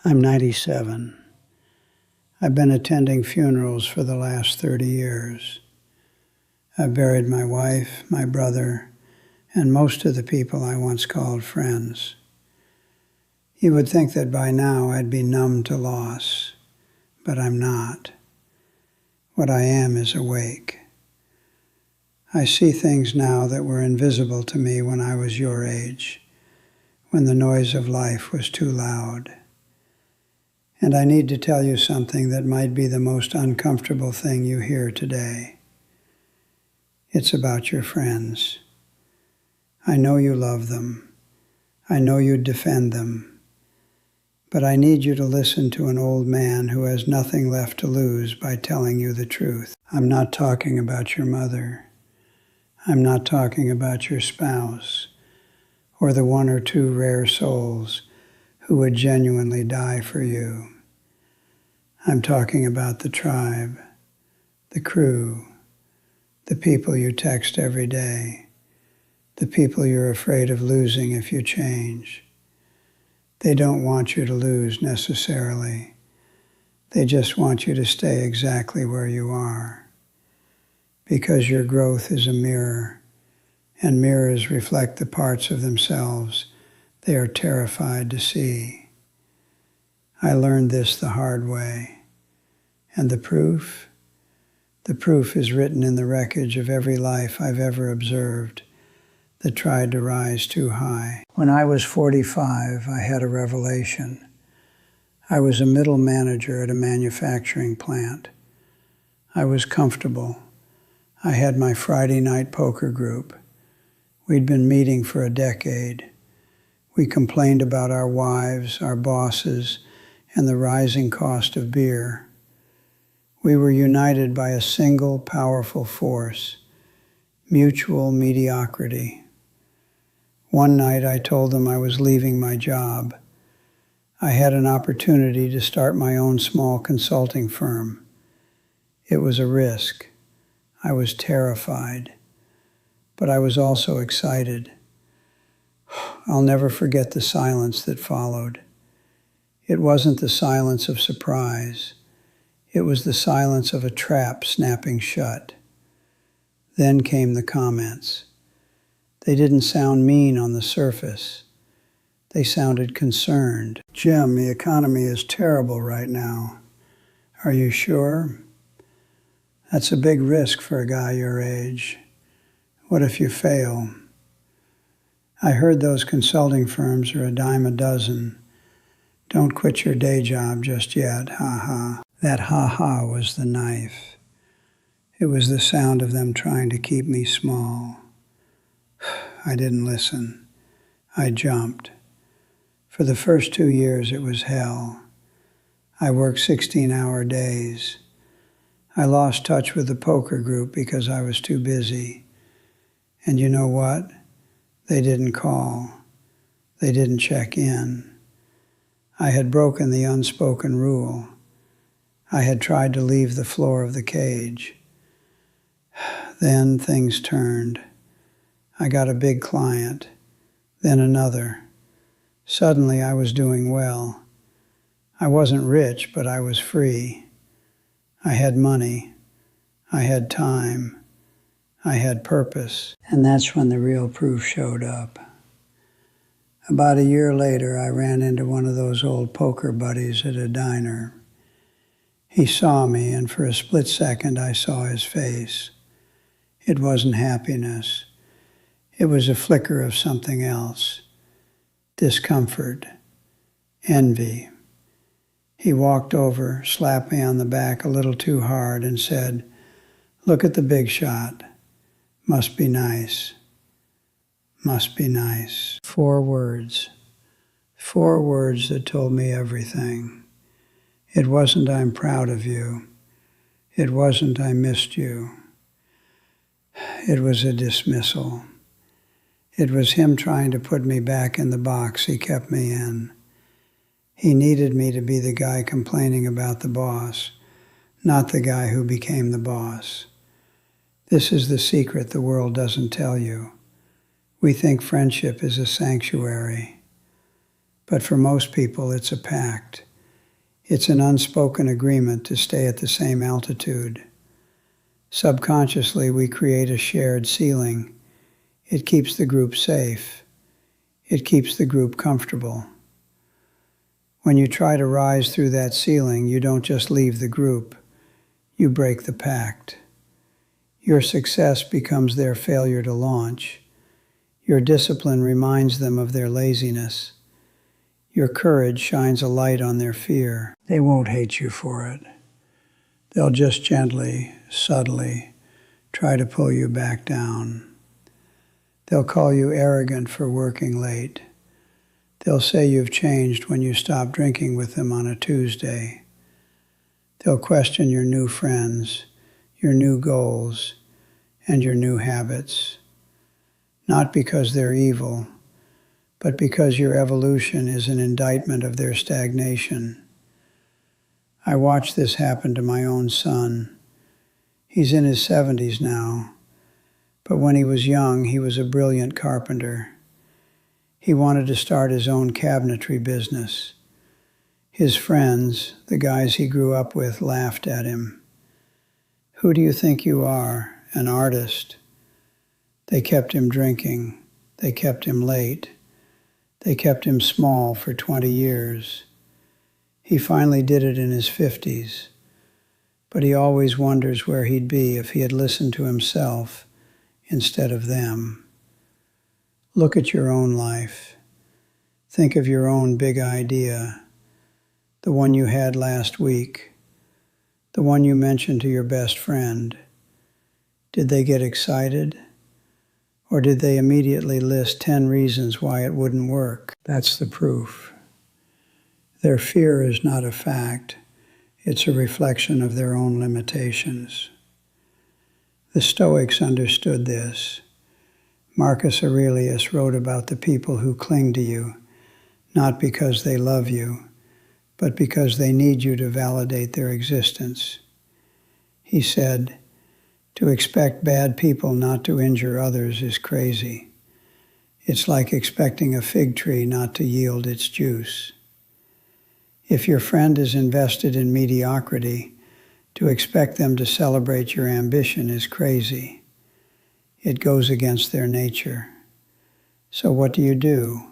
I'm 97. I've been attending funerals for the last 30 years. I've buried my wife, my brother, and most of the people I once called friends. You would think that by now I'd be numb to loss, but I'm not. What I am is awake. I see things now that were invisible to me when I was your age, when the noise of life was too loud. And I need to tell you something that might be the most uncomfortable thing you hear today. It's about your friends. I know you love them. I know you defend them. But I need you to listen to an old man who has nothing left to lose by telling you the truth. I'm not talking about your mother. I'm not talking about your spouse, or the one or two rare souls who would genuinely die for you. I'm talking about the tribe, the crew, the people you text every day, the people you're afraid of losing if you change. They don't want you to lose necessarily. They just want you to stay exactly where you are. Because your growth is a mirror, and mirrors reflect the parts of themselves they are terrified to see. I learned this the hard way. And the proof? The proof is written in the wreckage of every life I've ever observed that tried to rise too high. When I was 45, I had a revelation. I was a middle manager at a manufacturing plant. I was comfortable. I had my Friday night poker group. We'd been meeting for a decade. We complained about our wives, our bosses, and the rising cost of beer. We were united by a single powerful force, mutual mediocrity. One night I told them I was leaving my job. I had an opportunity to start my own small consulting firm. It was a risk. I was terrified, but I was also excited. I'll never forget the silence that followed. It wasn't the silence of surprise. It was the silence of a trap snapping shut. Then came the comments. They didn't sound mean on the surface. They sounded concerned. "Jim, the economy is terrible right now. Are you sure? That's a big risk for a guy your age. What if you fail? I heard those consulting firms are a dime a dozen. Don't quit your day job just yet, ha-ha." That ha-ha was the knife. It was the sound of them trying to keep me small. I didn't listen. I jumped. For the first 2 years, it was hell. I worked 16-hour days. I lost touch with the poker group because I was too busy. And you know what? They didn't call. They didn't check in. I had broken the unspoken rule. I had tried to leave the floor of the cage. Then things turned. I got a big client, then another. Suddenly I was doing well. I wasn't rich, but I was free. I had money. I had time. I had purpose. And that's when the real proof showed up. About a year later, I ran into one of those old poker buddies at a diner. He saw me, and for a split second, I saw his face. It wasn't happiness. It was a flicker of something else. Discomfort. Envy. He walked over, slapped me on the back a little too hard, and said, "Look at the big shot. Must be nice. Must be nice." 4 words. 4 words that told me everything. It wasn't "I'm proud of you." It wasn't "I missed you." It was a dismissal. It was him trying to put me back in the box he kept me in. He needed me to be the guy complaining about the boss, not the guy who became the boss. This is the secret the world doesn't tell you. We think friendship is a sanctuary, but for most people it's a pact. It's an unspoken agreement to stay at the same altitude. Subconsciously, we create a shared ceiling. It keeps the group safe. It keeps the group comfortable. When you try to rise through that ceiling, you don't just leave the group, you break the pact. Your success becomes their failure to launch. Your discipline reminds them of their laziness. Your courage shines a light on their fear. They won't hate you for it. They'll just gently, subtly try to pull you back down. They'll call you arrogant for working late. They'll say you've changed when you stop drinking with them on a Tuesday. They'll question your new friends, your new goals, and your new habits. Not because they're evil, but because your evolution is an indictment of their stagnation. I watched this happen to my own son. He's in his 70s now, but when he was young, he was a brilliant carpenter. He wanted to start his own cabinetry business. His friends, the guys he grew up with, laughed at him. Who do you think you are, an artist? They kept him drinking. They kept him late. They kept him small for 20 years. He finally did it in his 50s, but he always wonders where he'd be if he had listened to himself instead of them. Look at your own life. Think of your own big idea, the one you had last week, the one you mentioned to your best friend. Did they get excited? Or did they immediately list 10 reasons why it wouldn't work? That's the proof. Their fear is not a fact. It's a reflection of their own limitations. The Stoics understood this. Marcus Aurelius wrote about the people who cling to you, not because they love you, but because they need you to validate their existence. He said, "To expect bad people not to injure others is crazy. It's like expecting a fig tree not to yield its juice." If your friend is invested in mediocrity, to expect them to celebrate your ambition is crazy. It goes against their nature. So what do?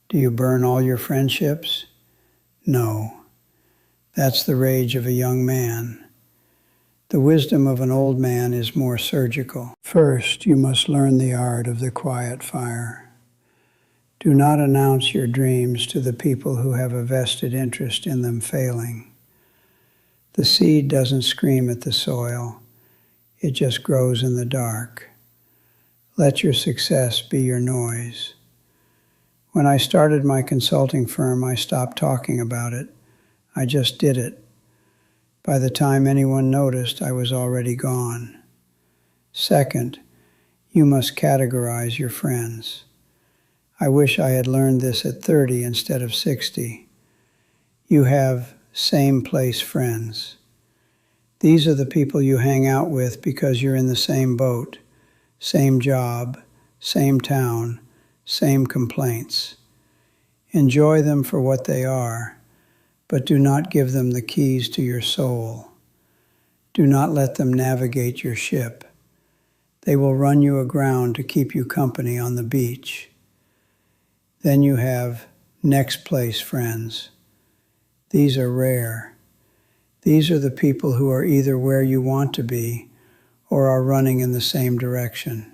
Do you burn all your friendships? No. That's the rage of a young man. The wisdom of an old man is more surgical. First, you must learn the art of the quiet fire. Do not announce your dreams to the people who have a vested interest in them failing. The seed doesn't scream at the soil. It just grows in the dark. Let your success be your noise. When I started my consulting firm, I stopped talking about it. I just did it. By the time anyone noticed, I was already gone. Second, you must categorize your friends. I wish I had learned this at 30 instead of 60. You have same place friends. These are the people you hang out with because you're in the same boat, same job, same town, same complaints. Enjoy them for what they are, but do not give them the keys to your soul. Do not let them navigate your ship. They will run you aground to keep you company on the beach. Then you have next place friends. These are rare. These are the people who are either where you want to be or are running in the same direction.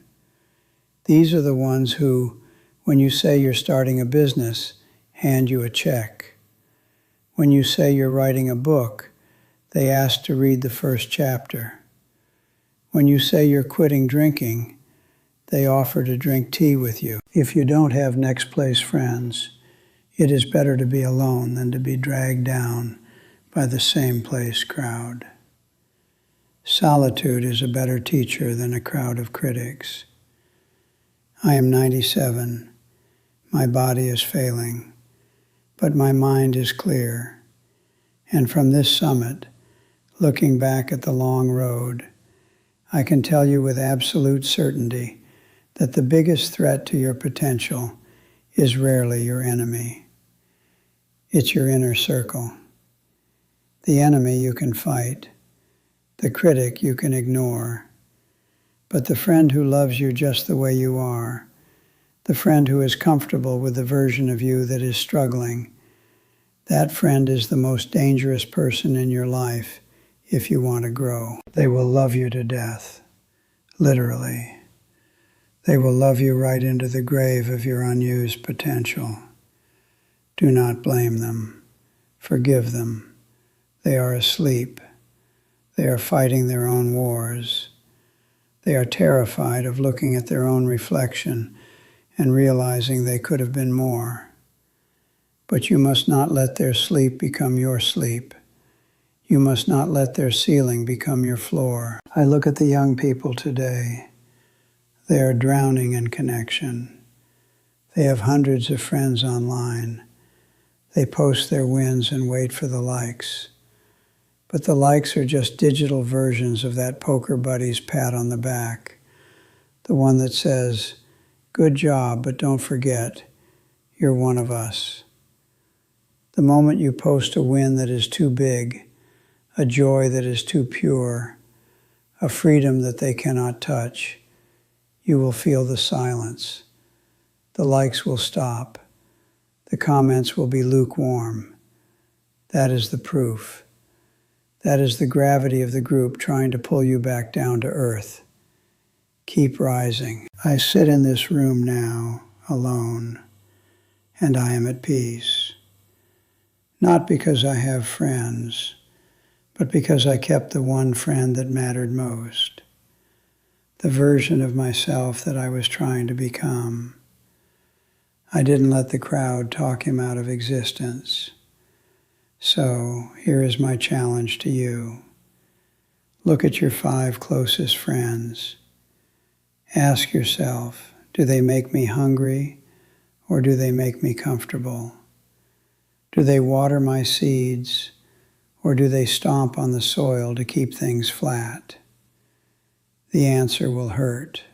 These are the ones who, when you say you're starting a business, hand you a check. When you say you're writing a book, they ask to read the first chapter. When you say you're quitting drinking, they offer to drink tea with you. If you don't have next place friends, it is better to be alone than to be dragged down by the same place crowd. Solitude is a better teacher than a crowd of critics. I am 97. My body is failing, but my mind is clear. And from this summit, looking back at the long road, I can tell you with absolute certainty that the biggest threat to your potential is rarely your enemy. It's your inner circle. The enemy you can fight. The critic you can ignore. But the friend who loves you just the way you are, the friend who is comfortable with the version of you that is struggling, that friend is the most dangerous person in your life if you want to grow. They will love you to death, literally. They will love you right into the grave of your unused potential. Do not blame them. Forgive them. They are asleep. They are fighting their own wars. They are terrified of looking at their own reflection and realizing they could have been more. But you must not let their sleep become your sleep. You must not let their ceiling become your floor. I look at the young people today. They are drowning in connection. They have hundreds of friends online. They post their wins and wait for the likes. But the likes are just digital versions of that poker buddy's pat on the back. The one that says, "Good job, but don't forget, you're one of us." The moment you post a win that is too big, a joy that is too pure, a freedom that they cannot touch, you will feel the silence. The likes will stop. The comments will be lukewarm. That is the proof. That is the gravity of the group trying to pull you back down to earth. Keep rising. I sit in this room now, alone, and I am at peace. Not because I have friends, but because I kept the one friend that mattered most, the version of myself that I was trying to become. I didn't let the crowd talk him out of existence. So here is my challenge to you. Look at your 5 closest friends. Ask yourself, do they make me hungry or do they make me comfortable? Do they water my seeds or do they stomp on the soil to keep things flat? The answer will hurt.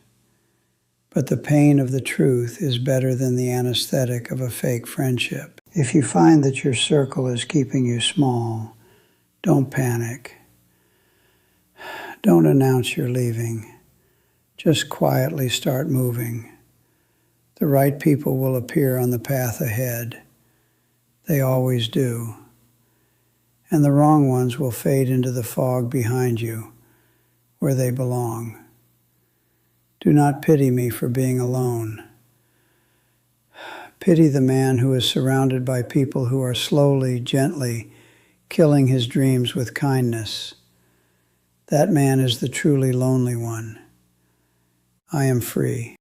But the pain of the truth is better than the anesthetic of a fake friendship. If you find that your circle is keeping you small, don't panic. Don't announce you're leaving. Just quietly start moving. The right people will appear on the path ahead. They always do. And the wrong ones will fade into the fog behind you, where they belong. Do not pity me for being alone. Pity the man who is surrounded by people who are slowly, gently killing his dreams with kindness. That man is the truly lonely one. I am free.